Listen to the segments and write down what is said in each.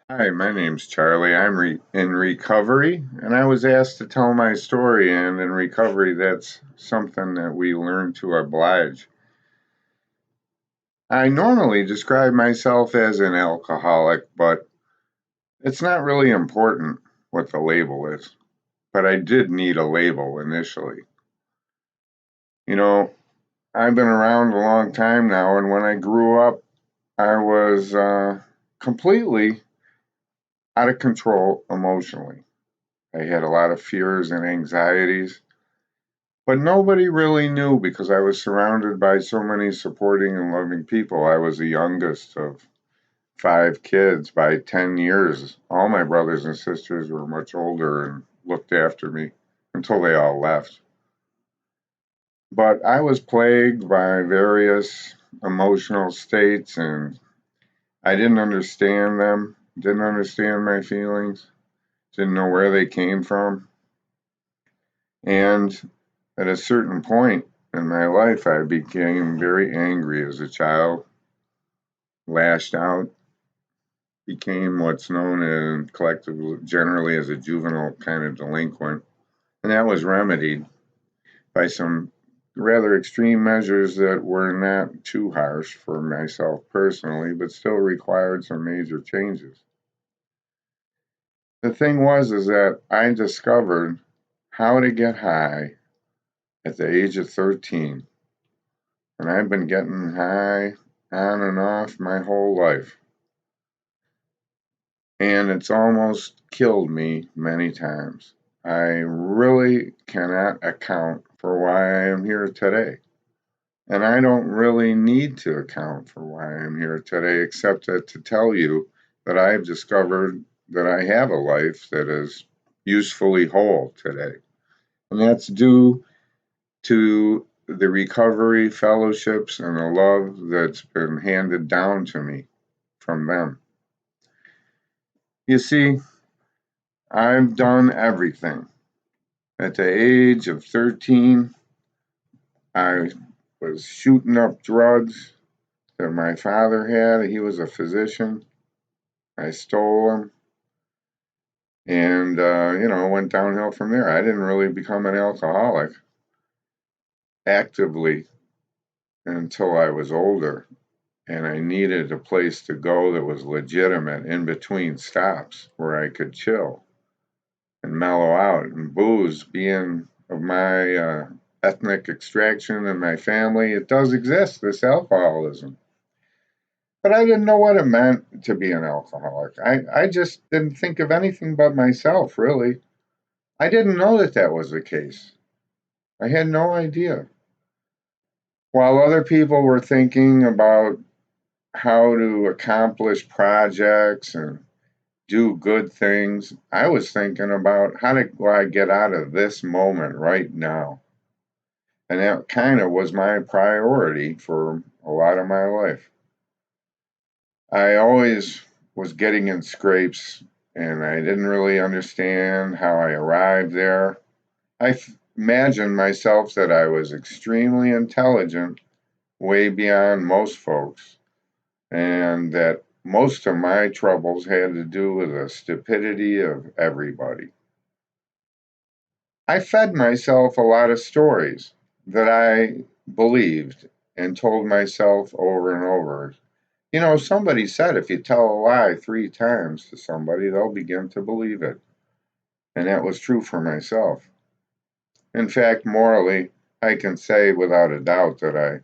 Hi, my name's Charlie. I'm in recovery, and I was asked to tell my story. And in recovery, that's something that we learn to oblige. I normally describe myself as an alcoholic, but it's not really important what the label is. But I did need a label initially. You know, I've been around a long time now, and when I grew up, I was completely out of control emotionally. I had a lot of fears and anxieties. But nobody really knew because I was surrounded by so many supporting and loving people. I was the youngest of five kids by 10 years. All my brothers and sisters were much older and looked after me until they all left. But I was plagued by various emotional states and I didn't understand them, didn't understand my feelings, didn't know where they came from. And at a certain point in my life, I became very angry as a child, lashed out, became what's known in collectively generally as a juvenile kind of delinquent. And that was remedied by some rather extreme measures that were not too harsh for myself personally, but still required some major changes. The thing was is that I discovered how to get high at the age of 13. And I've been getting high on and off my whole life. And it's almost killed me many times. I really cannot account for why I am here today. And I don't really need to account for why I'm here today, except that to tell you that I've discovered that I have a life that is usefully whole today. And that's due to the recovery fellowships and the love that's been handed down to me from them. You see, I've done everything. At the age of 13, I was shooting up drugs that my father had. He was a physician. I stole them and, went downhill from there. I didn't really become an alcoholic actively until I was older. And I needed a place to go that was legitimate in between stops where I could chill and mellow out. And booze, being of my ethnic extraction and my family, it does exist, this alcoholism. But I didn't know what it meant to be an alcoholic. I just didn't think of anything but myself, really. I didn't know that that was the case. I had no idea. While other people were thinking about how to accomplish projects and do good things. I was thinking about how do I get out of this moment right now? And that kind of was my priority for a lot of my life. I always was getting in scrapes and I didn't really understand how I arrived there. Imagined myself that I was extremely intelligent, way beyond most folks, and that most of my troubles had to do with the stupidity of everybody. I fed myself a lot of stories that I believed and told myself over and over. You know, somebody said if you tell a lie three times to somebody, they'll begin to believe it. And that was true for myself. In fact, morally, I can say without a doubt that I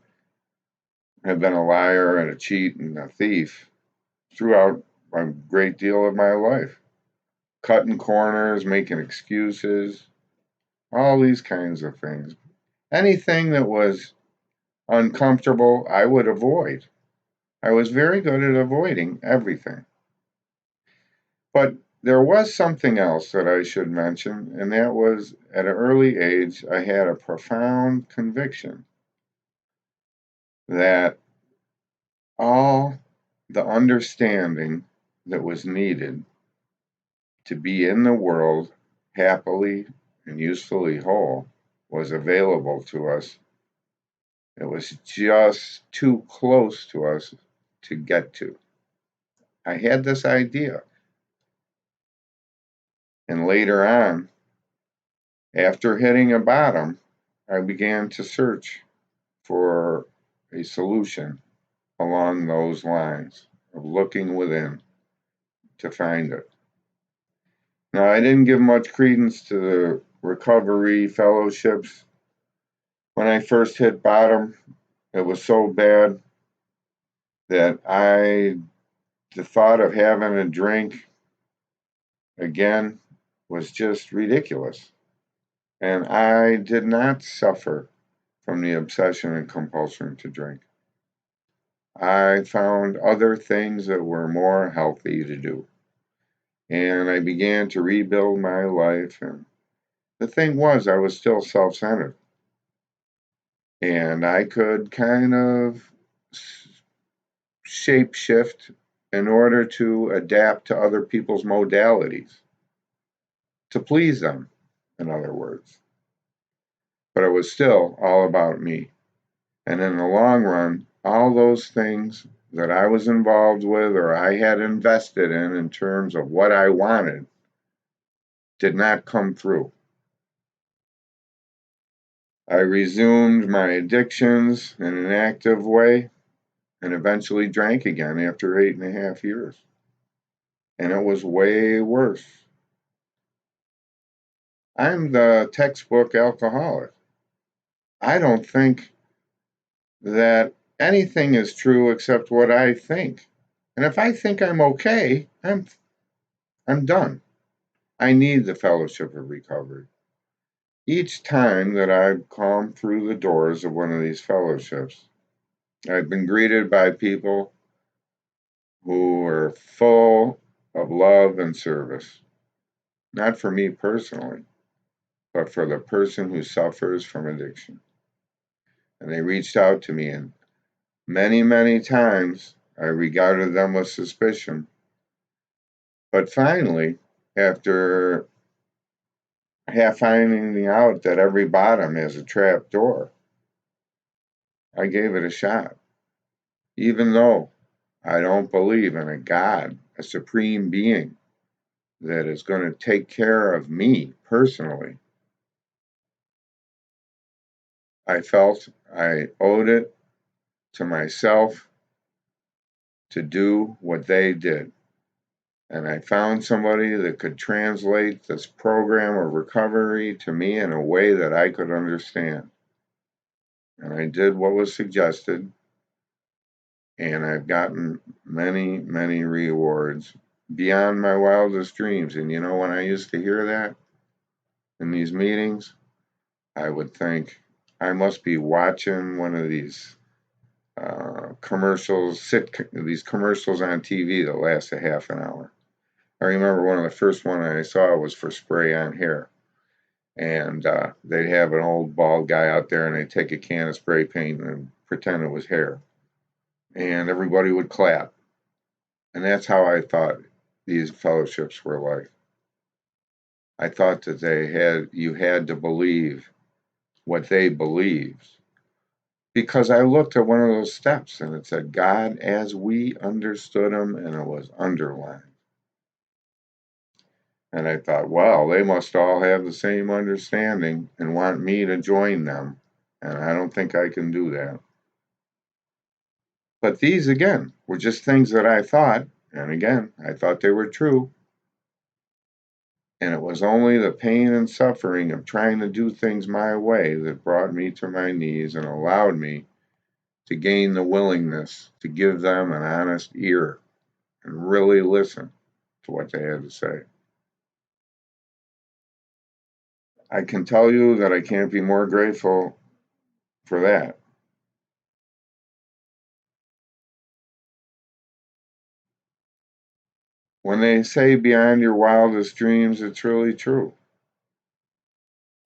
have been a liar and a cheat and a thief throughout a great deal of my life. Cutting corners, making excuses, all these kinds of things. Anything that was uncomfortable, I would avoid. I was very good at avoiding everything. But there was something else that I should mention, and that was at an early age, I had a profound conviction that all the understanding that was needed to be in the world happily and usefully whole was available to us. It was just too close to us to get to. I had this idea. And later on, after hitting a bottom, I began to search for a solution along those lines of looking within to find it. Now, I didn't give much credence to the recovery fellowships. When I first hit bottom, it was so bad that the thought of having a drink again was just ridiculous. And I did not suffer from the obsession and compulsion to drink. I found other things that were more healthy to do. And I began to rebuild my life. And the thing was, I was still self centered. And I could kind of shape shift in order to adapt to other people's modalities, to please them, in other words. But it was still all about me. And in the long run, all those things that I was involved with or I had invested in terms of what I wanted did not come through. I resumed my addictions in an active way and eventually drank again after 8.5 years. And it was way worse. I'm the textbook alcoholic. I don't think that anything is true except what I think. And if I think I'm okay, I'm done. I need the fellowship of recovery. Each time that I've come through the doors of one of these fellowships, I've been greeted by people who are full of love and service. Not for me personally, but for the person who suffers from addiction. And they reached out to me, and many, many times I regarded them with suspicion. But finally, after finding out that every bottom has a trap door, I gave it a shot. Even though I don't believe in a God, a supreme being that is going to take care of me personally, I felt I owed it to myself to do what they did. And I found somebody that could translate this program of recovery to me in a way that I could understand. And I did what was suggested, and I've gotten many, many rewards beyond my wildest dreams. And when I used to hear that in these meetings, I would think, I must be watching one of these these commercials on TV that last a half an hour. I remember one of the first one I saw was for spray on hair. And they'd have an old bald guy out there and they'd take a can of spray paint and pretend it was hair. And everybody would clap. And that's how I thought these fellowships were like. I thought that you had to believe what they believed. Because I looked at one of those steps and it said, God as we understood him, and it was underlined. And I thought, well, they must all have the same understanding and want me to join them. And I don't think I can do that. But these, again, were just things that I thought, and again, I thought they were true. And it was only the pain and suffering of trying to do things my way that brought me to my knees and allowed me to gain the willingness to give them an honest ear and really listen to what they had to say. I can tell you that I can't be more grateful for that. When they say beyond your wildest dreams, it's really true.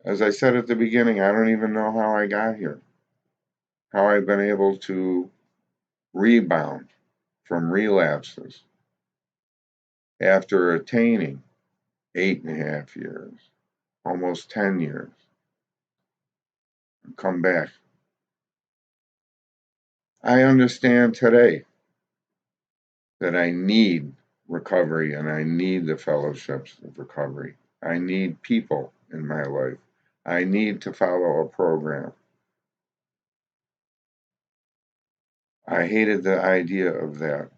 As I said at the beginning, I don't even know how I got here, how I've been able to rebound from relapses after attaining 8.5 years, almost 10 years, and come back. I understand today that I need recovery and I need the fellowships of recovery. I need people in my life. I need to follow a program. I hated the idea of that.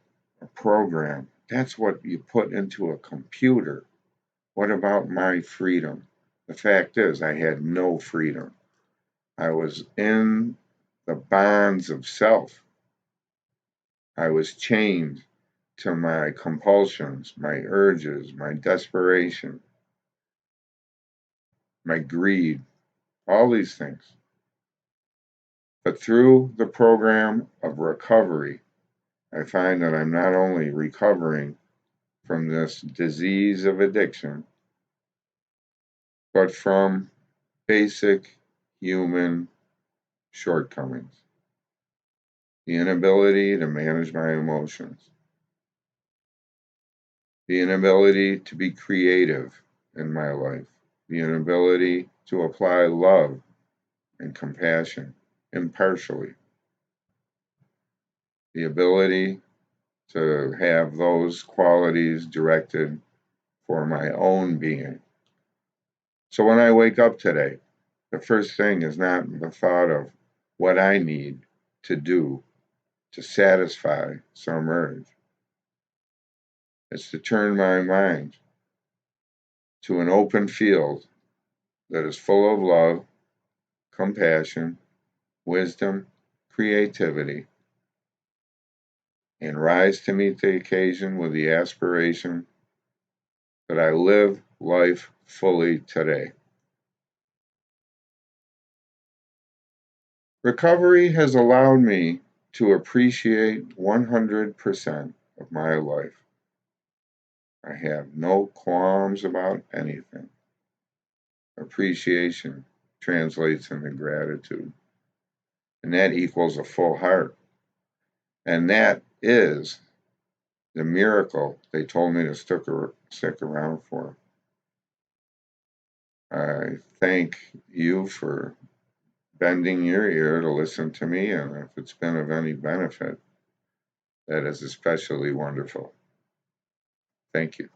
A program. That's what you put into a computer. What about my freedom? The fact is, I had no freedom. I was in the bonds of self. I was chained to my compulsions, my urges, my desperation, my greed, all these things. But through the program of recovery, I find that I'm not only recovering from this disease of addiction, but from basic human shortcomings. The inability to manage my emotions, the inability to be creative in my life, the inability to apply love and compassion impartially, the ability to have those qualities directed for my own being. So when I wake up today, the first thing is not the thought of what I need to do to satisfy some urge. It's to turn my mind to an open field that is full of love, compassion, wisdom, creativity, and rise to meet the occasion with the aspiration that I live life fully today. Recovery has allowed me to appreciate 100% of my life. I have no qualms about anything. Appreciation translates into gratitude, and that equals a full heart. And that is the miracle they told me to stick around for. I thank you for bending your ear to listen to me, and if it's been of any benefit, that is especially wonderful. Thank you.